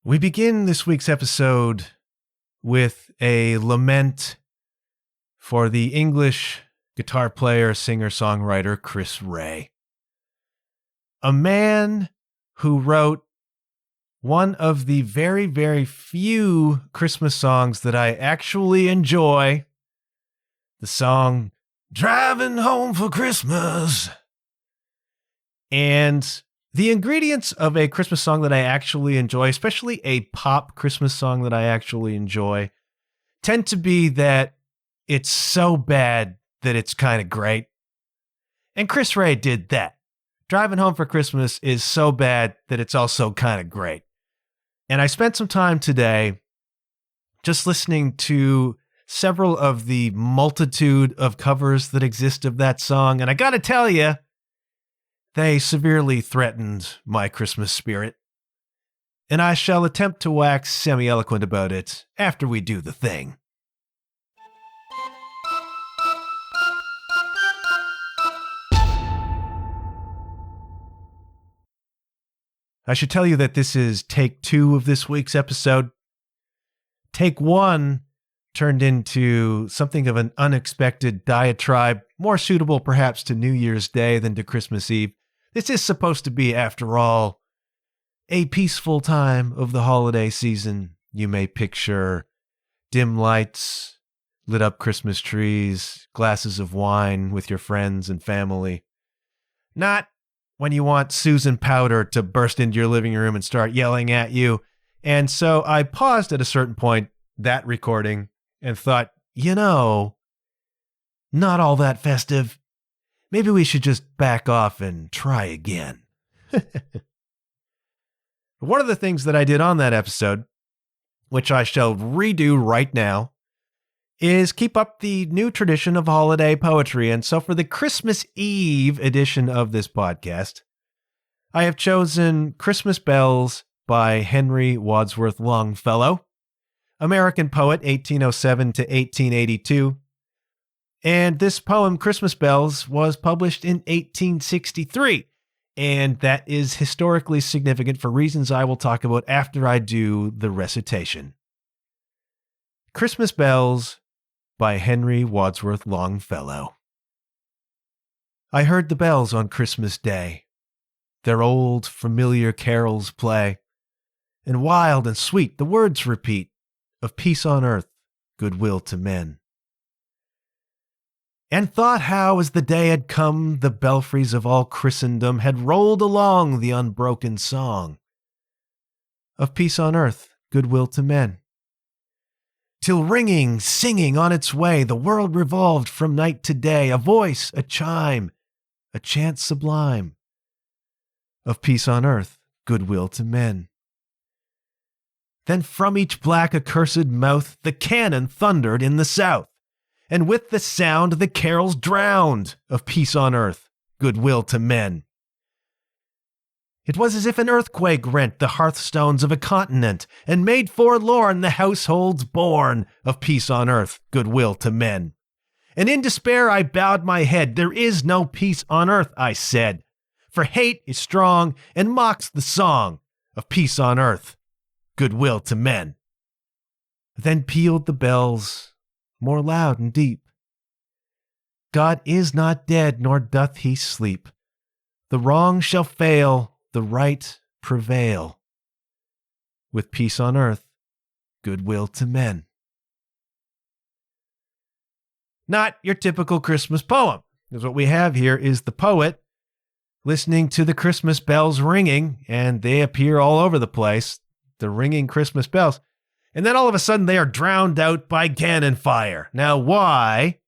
We begin this week's episode with a lament for the English guitar player, singer, songwriter Chris Rea. A man who wrote one of the very, very few Christmas songs that I actually enjoy. The song, Driving Home for Christmas. And the ingredients of a Christmas song that I actually enjoy, especially a pop Christmas song that I actually enjoy, tend to be that it's so bad that it's kind of great. And Chris Rea did that. Driving Home for Christmas is so bad that it's also kind of great. And I spent some time today just listening to several of the multitude of covers that exist of that song. And I got to tell you, they severely threatened my Christmas spirit. And I shall attempt to wax semi-eloquent about it after we do the thing. I should tell you that this is take 2 of this week's episode. Take 1 turned into something of an unexpected diatribe, more suitable perhaps to New Year's Day than to Christmas Eve. This is supposed to be, after all, a peaceful time of the holiday season. You may picture dim lights, lit up Christmas trees, glasses of wine with your friends and family. Not when you want Susan Powder to burst into your living room and start yelling at you. And so I paused at a certain point, that recording, and thought, not all that festive. Maybe we should just back off and try again. One of the things that I did on that episode, which I shall redo right now, is keep up the new tradition of holiday poetry. And so for the Christmas Eve edition of this podcast, I have chosen Christmas Bells by Henry Wadsworth Longfellow, American poet, 1807 to 1882. And this poem, Christmas Bells, was published in 1863. And that is historically significant for reasons I will talk about after I do the recitation. Christmas Bells by Henry Wadsworth Longfellow. I heard the bells on Christmas Day, their old familiar carols play, and wild and sweet the words repeat of peace on earth, goodwill to men. And thought how, as the day had come, the belfries of all Christendom had rolled along the unbroken song of peace on earth, goodwill to men. Till ringing, singing on its way, the world revolved from night to day, a voice, a chime, a chant sublime of peace on earth, goodwill to men. Then from each black accursed mouth the cannon thundered in the south, and with the sound the carols drowned of peace on earth, goodwill to men. It was as if an earthquake rent the hearthstones of a continent, and made forlorn the households born of peace on earth, goodwill to men. And in despair I bowed my head, there is no peace on earth, I said, for hate is strong and mocks the song of peace on earth, goodwill to men. Then pealed the bells, more loud and deep. God is not dead, nor doth he sleep. The wrong shall fail, the right prevail. With peace on earth, goodwill to men. Not your typical Christmas poem, because what we have here is the poet listening to the Christmas bells ringing, and they appear all over the place, the ringing Christmas bells. And then all of a sudden they are drowned out by cannon fire. Now, why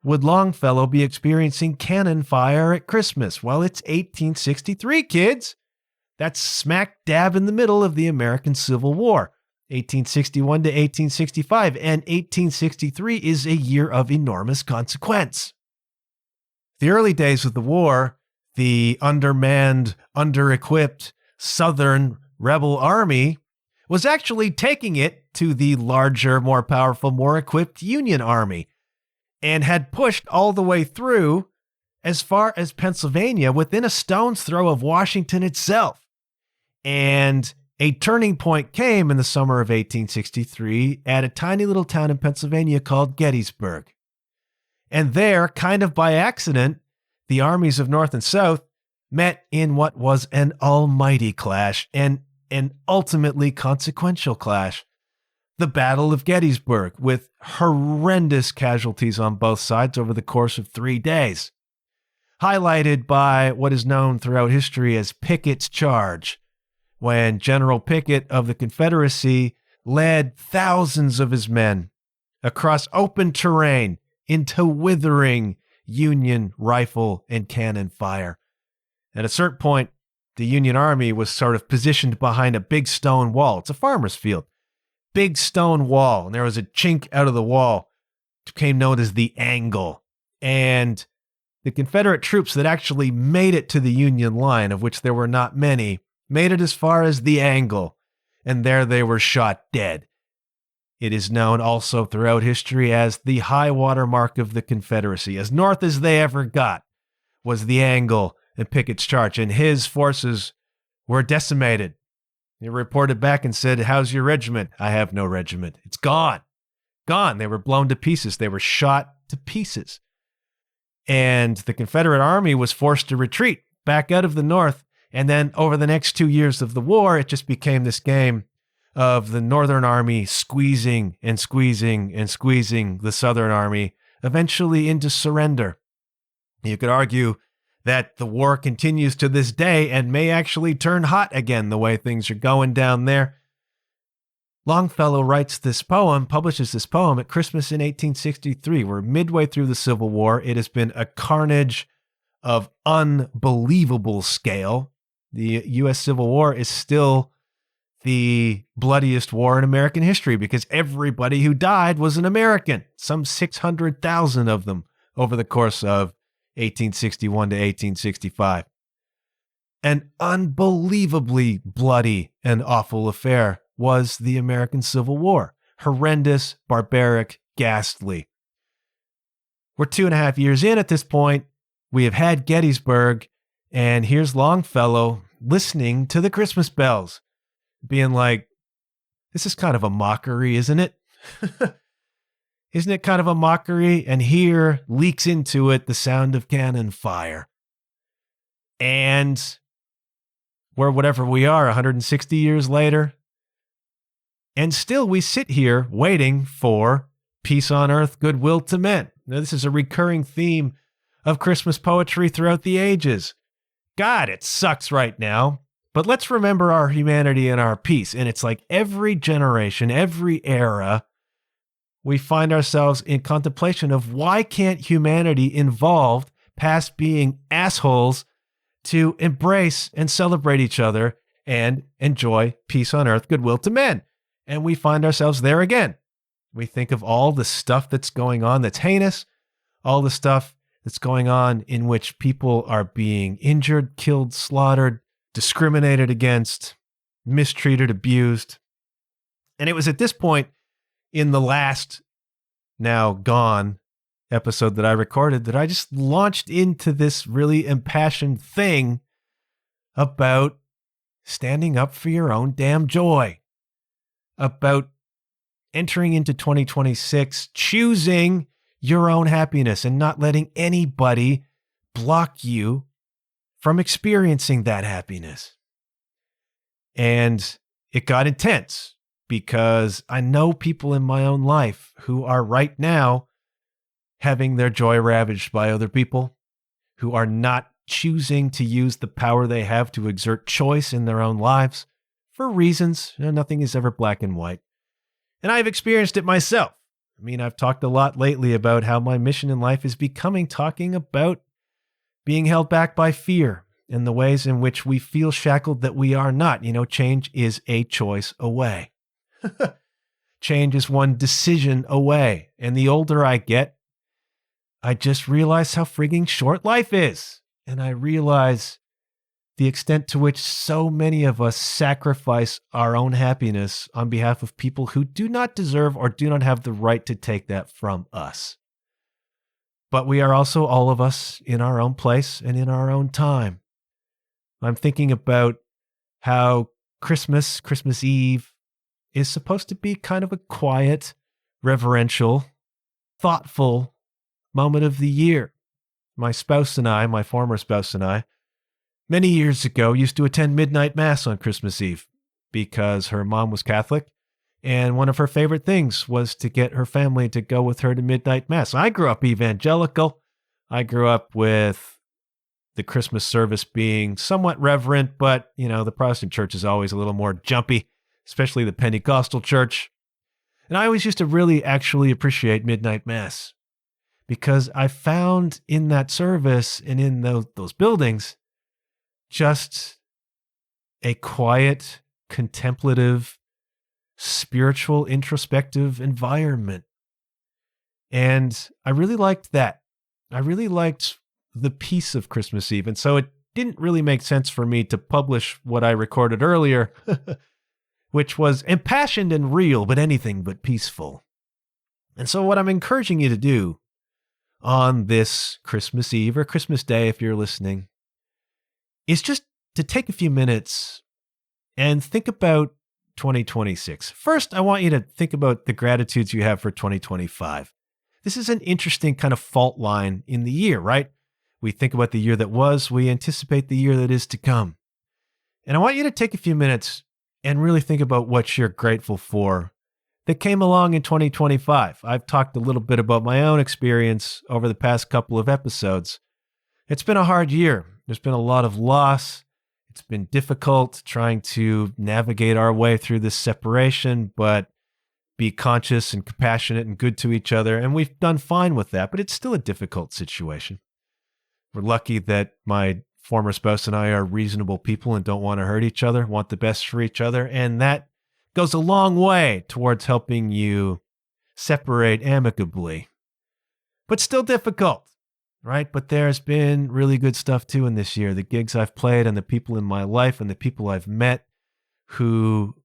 would Longfellow be experiencing cannon fire at Christmas? Well, it's 1863, kids. That's smack dab in the middle of the American Civil War, 1861 to 1865. And 1863 is a year of enormous consequence. The early days of the war, the undermanned, under-equipped Southern rebel army was actually taking it to the larger, more powerful, more equipped Union Army, and had pushed all the way through as far as Pennsylvania, within a stone's throw of Washington itself. And A turning point came in the summer of 1863 at a tiny little town in Pennsylvania called Gettysburg. And there, kind of by accident, the armies of North and South met in what was an almighty clash and an ultimately consequential clash. The Battle of Gettysburg, with horrendous casualties on both sides over the course of 3 days. Highlighted by what is known throughout history as Pickett's Charge, when General Pickett of the Confederacy led thousands of his men across open terrain into withering Union rifle and cannon fire. At a certain point, the Union Army was sort of positioned behind a big stone wall. It's a farmer's field. Big stone wall, and there was a chink out of the wall, which became known as the Angle. And the Confederate troops that actually made it to the Union line, of which there were not many, made it as far as the Angle, and there they were shot dead. It is known also throughout history as the high water mark of the Confederacy. As north as they ever got was the Angle and Pickett's Charge, and his forces were decimated. He reported back and said, "How's your regiment?" "I have no regiment. It's gone." Gone. They were blown to pieces. They were shot to pieces. And the Confederate Army was forced to retreat back out of the North. And then over the next 2 years of the war, it just became this game of the Northern Army squeezing and squeezing and squeezing the Southern Army, eventually into surrender. You could argue that the war continues to this day and may actually turn hot again the way things are going down there. Longfellow writes this poem, publishes this poem at Christmas in 1863. We're midway through the Civil War. It has been a carnage of unbelievable scale. The U.S. Civil War is still the bloodiest war in American history because everybody who died was an American, some 600,000 of them over the course of 1861 to 1865. An unbelievably bloody and awful affair was the American Civil War. Horrendous, barbaric, ghastly. We're 2.5 years in at this point. We have had Gettysburg, and here's Longfellow listening to the Christmas bells, being like, this is kind of a mockery, isn't it? Isn't it kind of a mockery? And here leaks into it the sound of cannon fire. And we're whatever we are, 160 years later. And still we sit here waiting for peace on earth, goodwill to men. Now, this is a recurring theme of Christmas poetry throughout the ages. God, it sucks right now, but let's remember our humanity and our peace. And it's like every generation, every era, we find ourselves in contemplation of why can't humanity evolve past being assholes to embrace and celebrate each other and enjoy peace on earth, goodwill to men. And we find ourselves there again. We think of all the stuff that's going on that's heinous, all the stuff that's going on in which people are being injured, killed, slaughtered, discriminated against, mistreated, abused. And it was at this point in the last, now gone, episode that I recorded that I just launched into this really impassioned thing about standing up for your own damn joy, about entering into 2026, choosing your own happiness and not letting anybody block you from experiencing that happiness. And it got intense because I know people in my own life who are right now having their joy ravaged by other people, who are not choosing to use the power they have to exert choice in their own lives for reasons. Nothing is ever black and white. And I've experienced it myself. I mean, I've talked a lot lately about how my mission in life is becoming talking about being held back by fear and the ways in which we feel shackled that we are not. You know, change is a choice away. Change is one decision away. And the older I get, I just realize how frigging short life is. And I realize the extent to which so many of us sacrifice our own happiness on behalf of people who do not deserve or do not have the right to take that from us. But we are also all of us in our own place and in our own time. I'm thinking about how Christmas Eve, is supposed to be kind of a quiet, reverential, thoughtful moment of the year. My former spouse and I, many years ago, used to attend midnight mass on Christmas Eve because her mom was Catholic, and one of her favorite things was to get her family to go with her to midnight mass. I grew up evangelical. I grew up with the Christmas service being somewhat reverent, but, the Protestant church is always a little more jumpy, especially the Pentecostal church. And I always used to really actually appreciate midnight mass because I found in that service and in those buildings just a quiet, contemplative, spiritual, introspective environment. And I really liked that. I really liked the peace of Christmas Eve. And so it didn't really make sense for me to publish what I recorded earlier, which was impassioned and real, but anything but peaceful. And so what I'm encouraging you to do on this Christmas Eve or Christmas Day, if you're listening, is just to take a few minutes and think about 2026. First, I want you to think about the gratitudes you have for 2025. This is an interesting kind of fault line in the year, right? We think about the year that was, we anticipate the year that is to come. And I want you to take a few minutes and really think about what you're grateful for that came along in 2025. I've talked a little bit about my own experience over the past couple of episodes. It's been a hard year. There's been a lot of loss. It's been difficult trying to navigate our way through this separation, but be conscious and compassionate and good to each other. And we've done fine with that, but it's still a difficult situation. We're lucky that my former spouse and I are reasonable people and don't want to hurt each other, want the best for each other. And that goes a long way towards helping you separate amicably. But still difficult, right? But there's been really good stuff too in this year. The gigs I've played and the people in my life and the people I've met who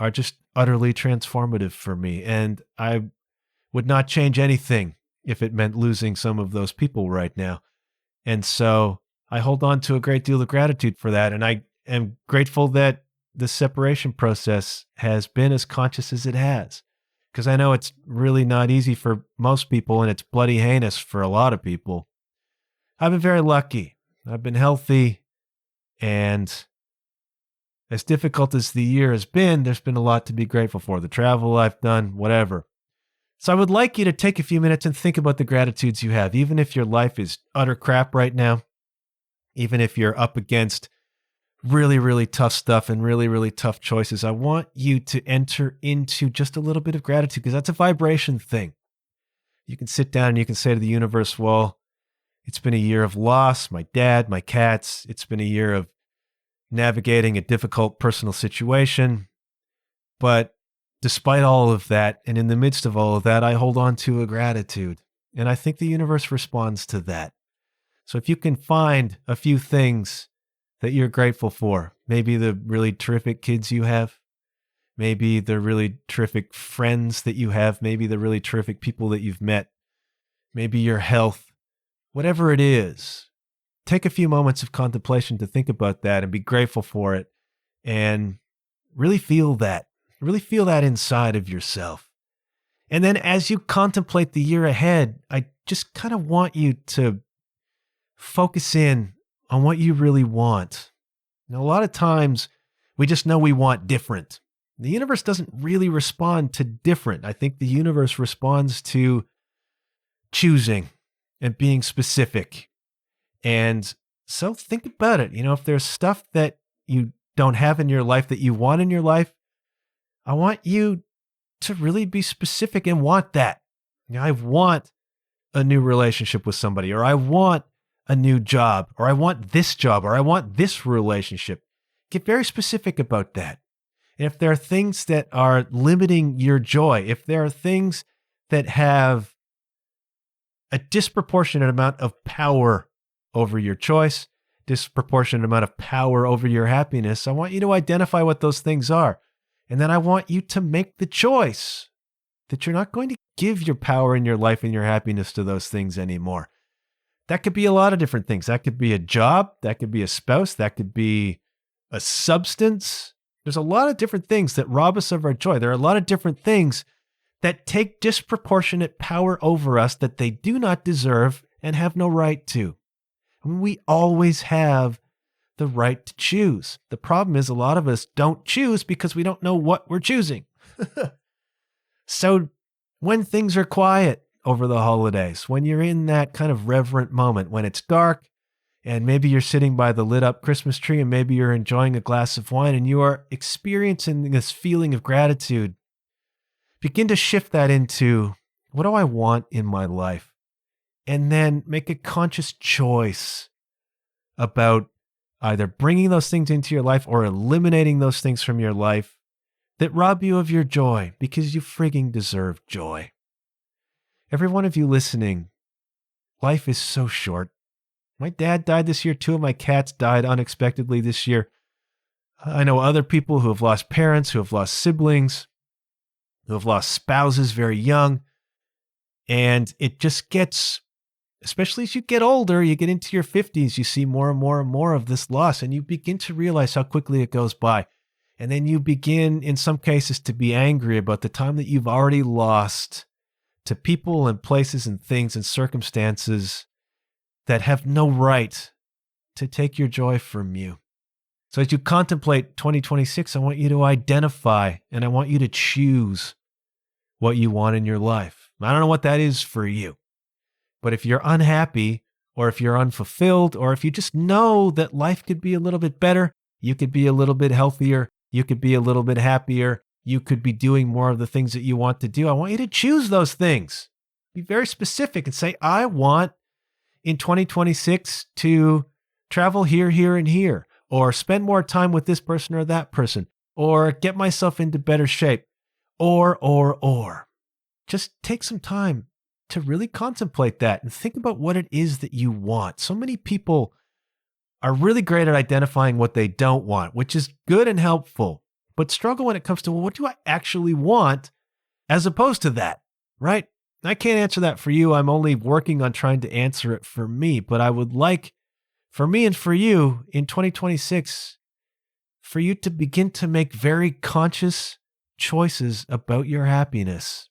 are just utterly transformative for me. And I would not change anything if it meant losing some of those people right now. And so I hold on to a great deal of gratitude for that. And I am grateful that the separation process has been as conscious as it has, because I know it's really not easy for most people and it's bloody heinous for a lot of people. I've been very lucky. I've been healthy, and as difficult as the year has been, there's been a lot to be grateful for. The travel I've done, whatever. So I would like you to take a few minutes and think about the gratitudes you have, even if your life is utter crap right now, even if you're up against really, really tough stuff and really, really tough choices. I want you to enter into just a little bit of gratitude because that's a vibration thing. You can sit down and you can say to the universe, well, it's been a year of loss, my dad, my cats. It's been a year of navigating a difficult personal situation. But despite all of that, and in the midst of all of that, I hold on to a gratitude. And I think the universe responds to that. So if you can find a few things that you're grateful for, maybe the really terrific kids you have, maybe the really terrific friends that you have, maybe the really terrific people that you've met, maybe your health, whatever it is, take a few moments of contemplation to think about that and be grateful for it and really feel that. Really feel that inside of yourself. And then as you contemplate the year ahead, I just kind of want you to focus in on what you really want. Now, a lot of times we just know we want different. The universe doesn't really respond to different. I think the universe responds to choosing and being specific. And so think about it. If there's stuff that you don't have in your life that you want in your life, I want you to really be specific and want that. I want a new relationship with somebody, or I want a new job, or I want this job, or I want this relationship. Get very specific about that. And if there are things that are limiting your joy, if there are things that have a disproportionate amount of power over your choice, disproportionate amount of power over your happiness, I want you to identify what those things are. And then I want you to make the choice that you're not going to give your power in your life and your happiness to those things anymore. That could be a lot of different things. That could be a job. That could be a spouse. That could be a substance. There's a lot of different things that rob us of our joy. There are a lot of different things that take disproportionate power over us that they do not deserve and have no right to. I mean, we always have the right to choose. The problem is a lot of us don't choose because we don't know what we're choosing. So when things are quiet over the holidays, when you're in that kind of reverent moment, when it's dark and maybe you're sitting by the lit up Christmas tree and maybe you're enjoying a glass of wine and you are experiencing this feeling of gratitude, begin to shift that into, what do I want in my life? And then make a conscious choice about either bringing those things into your life or eliminating those things from your life that rob you of your joy, because you frigging deserve joy. Every one of you listening, life is so short. My dad died this year. 2 of my cats died unexpectedly this year. I know other people who have lost parents, who have lost siblings, who have lost spouses very young. And it just gets, especially as you get older, you get into your 50s, you see more and more and more of this loss, and you begin to realize how quickly it goes by. And then you begin, in some cases, to be angry about the time that you've already lost to people and places and things and circumstances that have no right to take your joy from you. So as you contemplate 2026, I want you to identify and I want you to choose what you want in your life. I don't know what that is for you, but if you're unhappy or if you're unfulfilled or if you just know that life could be a little bit better, you could be a little bit healthier, you could be a little bit happier, you could be doing more of the things that you want to do, I want you to choose those things. Be very specific and say, I want in 2026 to travel here, here, and here, or spend more time with this person or that person, or get myself into better shape, or. Just take some time to really contemplate that and think about what it is that you want. So many people are really great at identifying what they don't want, which is good and helpful, but struggle when it comes to, well, what do I actually want as opposed to that, right? I can't answer that for you. I'm only working on trying to answer it for me, but I would like for me and for you in 2026, for you to begin to make very conscious choices about your happiness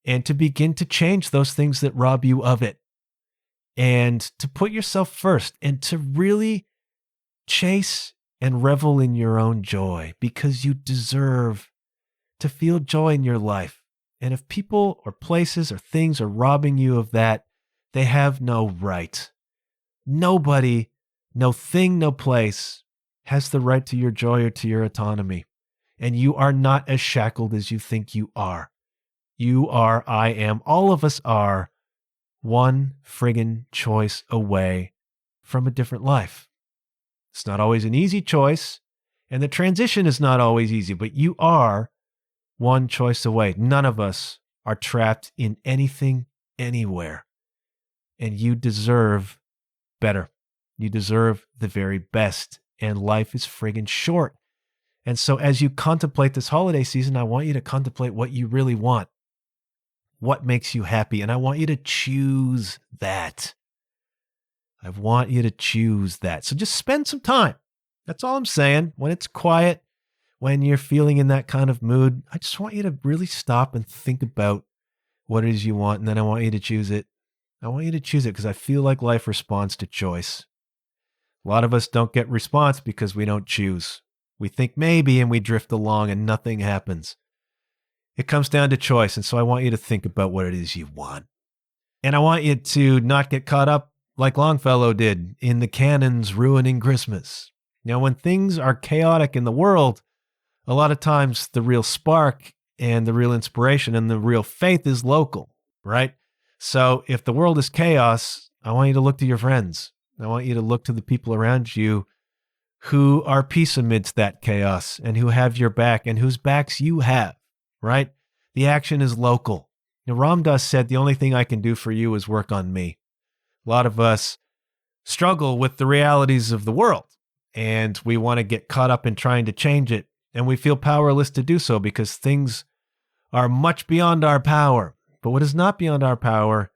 and to begin to change those things that rob you of it and to put yourself first and to really chase and revel in your own joy, because you deserve to feel joy in your life. And if people or places or things are robbing you of that, they have no right. Nobody, no thing, no place has the right to your joy or to your autonomy. And you are not as shackled as you think you are. You are, I am, all of us are one friggin' choice away from a different life. It's not always an easy choice, and the transition is not always easy, but you are one choice away. None of us are trapped in anything, anywhere. And you deserve better. You deserve the very best. And life is friggin' short. And so as you contemplate this holiday season, I want you to contemplate what you really want. What makes you happy? And I want you to choose that. I want you to choose that. So just spend some time. That's all I'm saying. When it's quiet, when you're feeling in that kind of mood, I just want you to really stop and think about what it is you want. And then I want you to choose it. I want you to choose it because I feel like life responds to choice. A lot of us don't get response because we don't choose. We think maybe and we drift along and nothing happens. It comes down to choice. And so I want you to think about what it is you want. And I want you to not get caught up like Longfellow did in the cannons ruining Christmas. You know, when things are chaotic in the world, a lot of times the real spark and the real inspiration and the real faith is local, right? So if the world is chaos, I want you to look to your friends. I want you to look to the people around you who are peace amidst that chaos and who have your back and whose backs you have, right? The action is local. Now, Ram Dass said, the only thing I can do for you is work on me. A lot of us struggle with the realities of the world, and we want to get caught up in trying to change it, and we feel powerless to do so because things are much beyond our power. But what is not beyond our power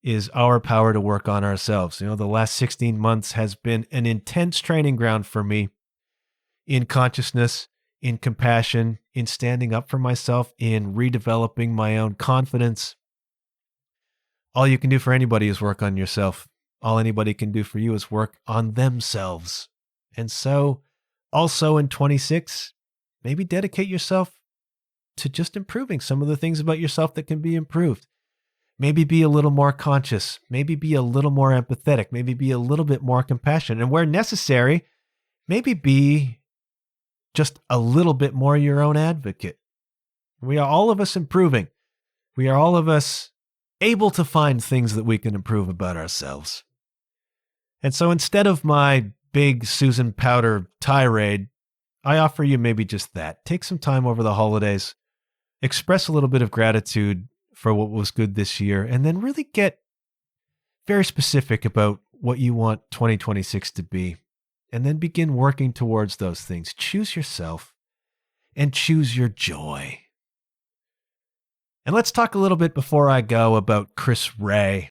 is our power to work on ourselves. You know, the last 16 months has been an intense training ground for me in consciousness, in compassion, in standing up for myself, in redeveloping my own confidence. All you can do for anybody is work on yourself. All anybody can do for you is work on themselves. And so, also in 26, maybe dedicate yourself to just improving some of the things about yourself that can be improved. Maybe be a little more conscious. Maybe be a little more empathetic. Maybe be a little bit more compassionate. And where necessary, maybe be just a little bit more your own advocate. We are all of us improving. We are all of us able to find things that we can improve about ourselves. And so instead of my big Susan Powter tirade, I offer you maybe just that. Take some time over the holidays, express a little bit of gratitude for what was good this year, and then really get very specific about what you want 2026 to be. And then begin working towards those things. Choose yourself and choose your joy. And let's talk a little bit before I go about Chris Rea.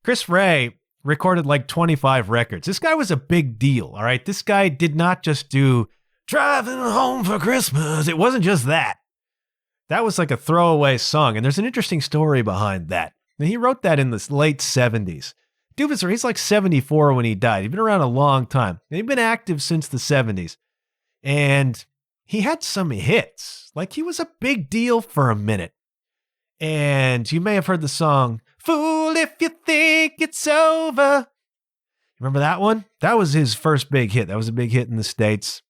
Chris Rea recorded like 25 records. This guy was a big deal, all right? This guy did not just do Driving Home for Christmas. It wasn't just that. That was like a throwaway song, and there's an interesting story behind that. And he wrote that in the late 70s. Dude, he's like 74 when he died. He'd been around a long time. And he'd been active since the 70s. And he had some hits. Like, he was a big deal for a minute. And you may have heard the song, Fool If You Think It's Over. Remember that one? That was his first big hit. That was a big hit in the States.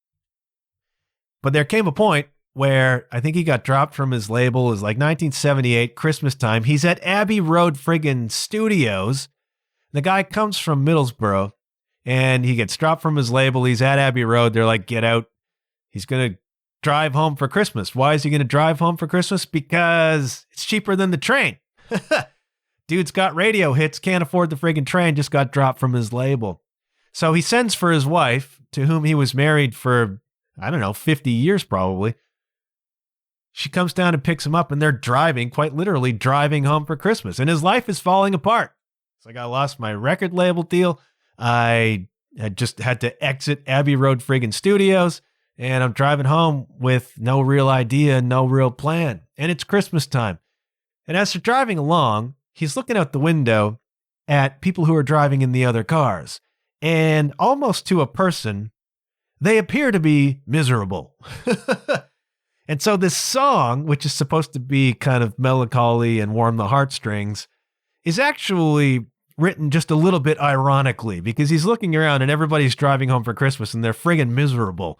But there came a point where I think he got dropped from his label. It was like 1978, Christmas time. He's at Abbey Road friggin' Studios. The guy comes from Middlesbrough, and he gets dropped from his label. He's at Abbey Road. They're like, get out. He's going to drive home for Christmas. Why is he going to drive home for Christmas? Because it's cheaper than the train. Dude's got radio hits, can't afford the friggin' train, just got dropped from his label. So he sends for his wife, to whom he was married for, 50 years probably. She comes down and picks him up, and they're driving, quite literally driving home for Christmas. And his life is falling apart. It's like, I lost my record label deal. I had just had to exit Abbey Road friggin' Studios, and I'm driving home with no real idea, no real plan. And it's Christmas time. And as they're driving along, he's looking out the window at people who are driving in the other cars. And almost to a person, they appear to be miserable. And so this song, which is supposed to be kind of melancholy and warm the heartstrings, is actually written just a little bit ironically, because he's looking around and everybody's driving home for Christmas and they're friggin' miserable.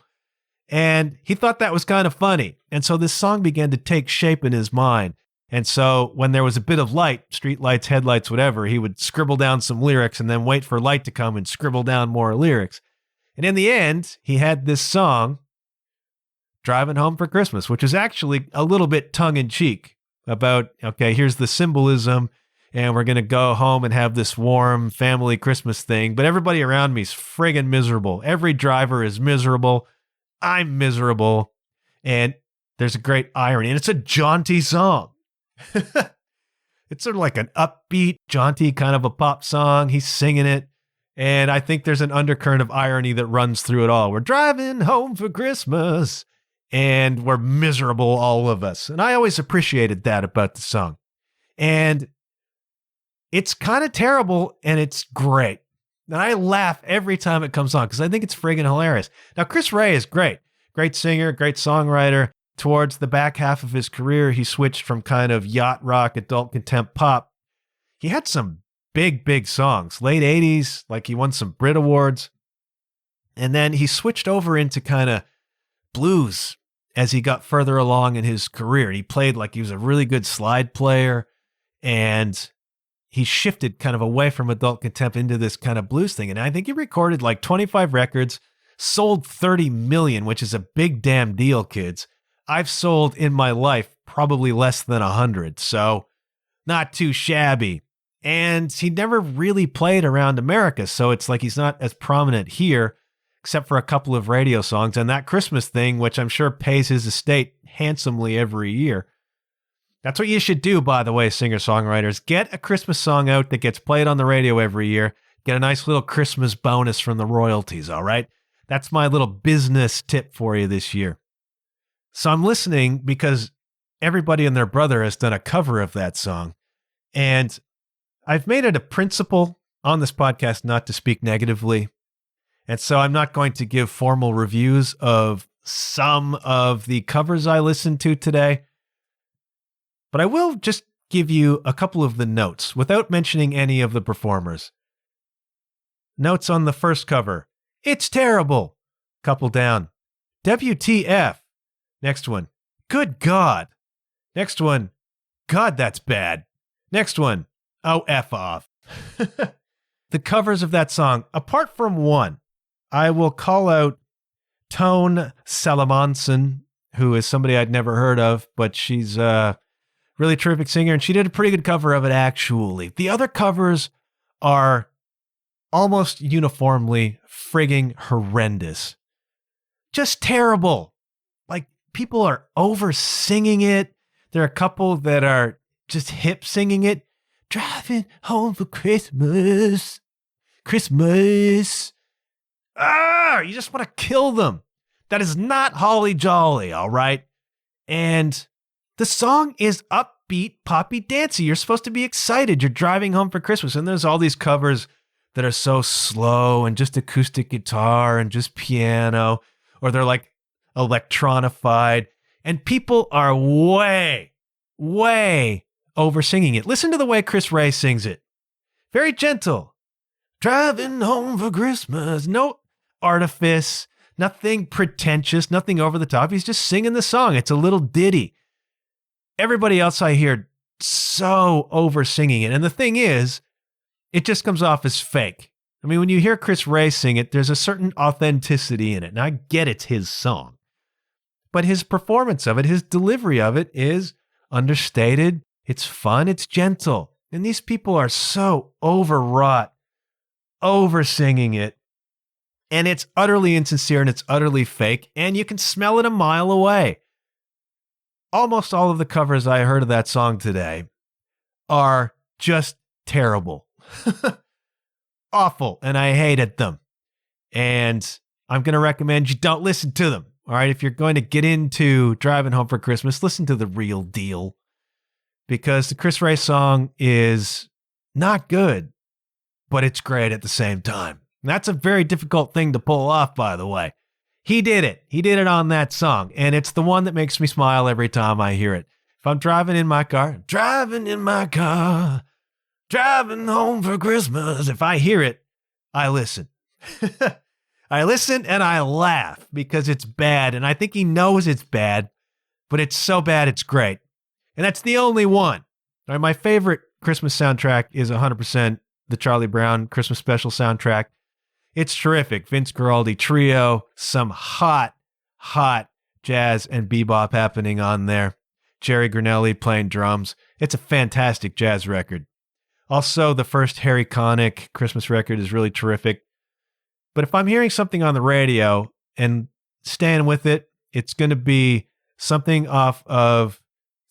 And he thought that was kind of funny. And so this song began to take shape in his mind. And so when there was a bit of light, street lights, headlights, whatever, he would scribble down some lyrics and then wait for light to come and scribble down more lyrics. And in the end, he had this song, Driving Home for Christmas, which is actually a little bit tongue-in-cheek about, okay, here's the symbolism, and we're going to go home and have this warm family Christmas thing, but everybody around me is friggin' miserable. Every driver is miserable. I'm miserable. And there's a great irony, and it's a jaunty song. It's sort of like an upbeat, jaunty kind of a pop song. He's singing it. And I think there's an undercurrent of irony that runs through it all. We're driving home for Christmas and we're miserable, all of us. And I always appreciated that about the song. And it's kind of terrible and it's great. And I laugh every time it comes on because I think it's friggin' hilarious. Now, Chris Rea is great. Great singer, great songwriter. Towards the back half of his career, he switched from kind of yacht rock, adult contempt pop. He had some big songs. Late 80s, like he won some Brit Awards. And then he switched over into kind of blues as he got further along in his career. He played like he was a really good slide player. And he shifted kind of away from adult contempt into this kind of blues thing. And I think he recorded like 25 records, sold 30 million, which is a big damn deal, kids. I've sold in my life probably less than 100, so not too shabby. And he never really played around America, so it's like he's not as prominent here, except for a couple of radio songs and that Christmas thing, which I'm sure pays his estate handsomely every year. That's what you should do, by the way, singer-songwriters. Get a Christmas song out that gets played on the radio every year. Get a nice little Christmas bonus from the royalties, all right? That's my little business tip for you this year. So I'm listening because everybody and their brother has done a cover of that song. And I've made it a principle on this podcast not to speak negatively. And so I'm not going to give formal reviews of some of the covers I listened to today. But I will just give you a couple of the notes without mentioning any of the performers. Notes on the first cover. It's terrible. Couple down. WTF. Next one. Good God. Next one. God, that's bad. Next one. Oh, F off. The covers of that song, apart from one, I will call out Tone Salamonson, who is somebody I'd never heard of, but she's a really terrific singer, and she did a pretty good cover of it, actually. The other covers are almost uniformly frigging horrendous. Just terrible. Like, people are over singing it. There are a couple that are just hip singing it. Driving home for Christmas. Christmas. You just want to kill them. That is not holly jolly, all right? And the song is upbeat, poppy, dancey. You're supposed to be excited. You're driving home for Christmas. And there's all these covers that are so slow and just acoustic guitar and just piano, or they're like electronified. And people are way over singing it. Listen to the way Chris Rea sings it. Very gentle. Driving home for Christmas. No artifice, nothing pretentious, nothing over the top. He's just singing the song. It's a little ditty. Everybody else I hear so over singing it. And the thing is, it just comes off as fake. I mean, when you hear Chris Rea sing it, there's a certain authenticity in it. And I get it's his song. But his performance of it, his delivery of it is understated. It's fun. It's gentle. And these people are so overwrought, over singing it. And it's utterly insincere and it's utterly fake. And you can smell it a mile away. Almost all of the covers I heard of that song today are just terrible. Awful. And I hated them. And I'm going to recommend you don't listen to them. All right. If you're going to get into Driving Home for Christmas, listen to the real deal. Because the Chris Rea song is not good, but it's great at the same time. And that's a very difficult thing to pull off, by the way. He did it. He did it on that song. And it's the one that makes me smile every time I hear it. If I'm driving in my car, driving home for Christmas. If I hear it, I listen. I listen and I laugh because it's bad. And I think he knows it's bad, but it's so bad it's great. And that's the only one. All right, my favorite Christmas soundtrack is 100% the Charlie Brown Christmas Special soundtrack. It's terrific. Vince Guaraldi Trio, some hot jazz and bebop happening on there. Jerry Granelli playing drums. It's a fantastic jazz record. Also, the first Harry Connick Christmas record is really terrific. But if I'm hearing something on the radio and staying with it, it's going to be something off of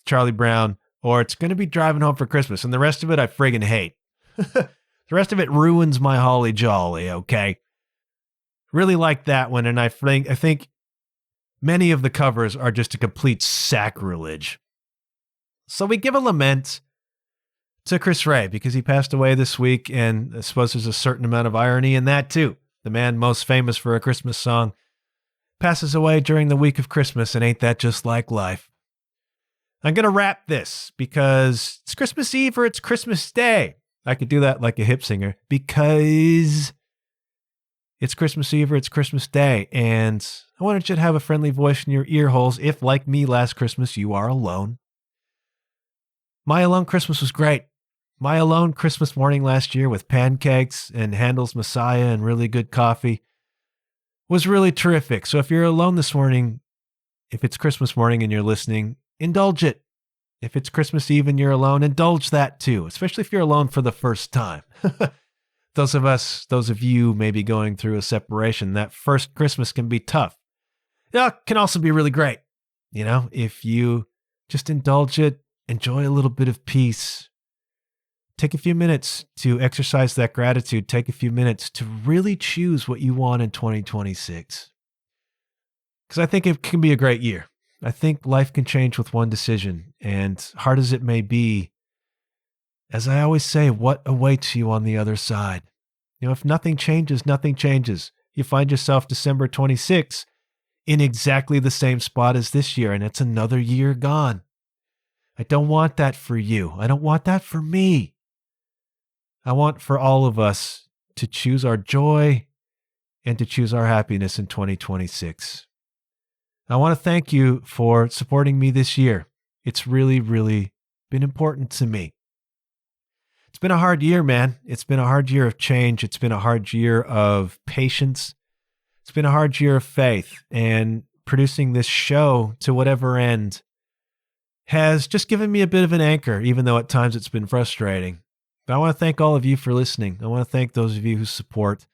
Charlie Brown, or it's going to be Driving Home for Christmas. And the rest of it, I friggin' hate. The rest of it ruins my holly jolly, okay? Really like that one, and I think many of the covers are just a complete sacrilege. So we give a lament to Chris Rea because he passed away this week, and I suppose there's a certain amount of irony in that too. The man most famous for a Christmas song passes away during the week of Christmas, and ain't that just like life? I'm going to wrap this because it's Christmas Eve or it's Christmas Day. I could do that like a hip singer because it's Christmas Eve or it's Christmas Day. And I wanted you to have a friendly voice in your ear holes if, like me last Christmas, you are alone. My Alone Christmas was great. My Alone Christmas morning last year with pancakes and Handel's Messiah and really good coffee was really terrific. So if you're alone this morning, if it's Christmas morning and you're listening, indulge it. If it's Christmas Eve and you're alone, indulge that too, especially if you're alone for the first time. Those of you maybe going through a separation, that first Christmas can be tough. It can also be really great. You know, if you just indulge it, enjoy a little bit of peace. Take a few minutes to exercise that gratitude. Take a few minutes to really choose what you want in 2026. Because I think it can be a great year. I think life can change with one decision. And hard as it may be, as I always say, what awaits you on the other side? If nothing changes, nothing changes. You find yourself December 26th in exactly the same spot as this year, and it's another year gone. I don't want that for you. I don't want that for me. I want for all of us to choose our joy and to choose our happiness in 2026. I want to thank you for supporting me this year. It's really, really been important to me. It's been a hard year, man. It's been a hard year of change. It's been a hard year of patience. It's been a hard year of faith. And producing this show to whatever end has just given me a bit of an anchor, even though at times it's been frustrating. But I want to thank all of you for listening. I want to thank those of you who support.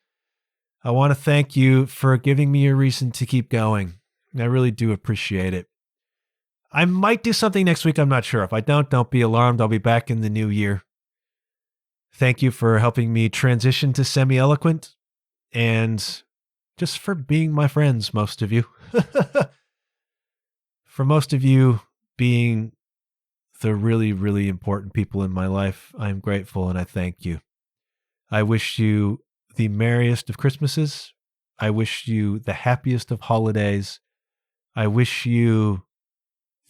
I want to thank you for giving me a reason to keep going. I really do appreciate it. I might do something next week. I'm not sure. If I don't be alarmed. I'll be back in the new year. Thank you for helping me transition to Semi-Eloquent and just for being my friends, most of you. For most of you being the really, really important people in my life, I'm grateful and I thank you. I wish you the merriest of Christmases. I wish you the happiest of holidays. I wish you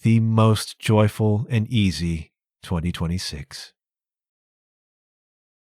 the most joyful and easy 2026.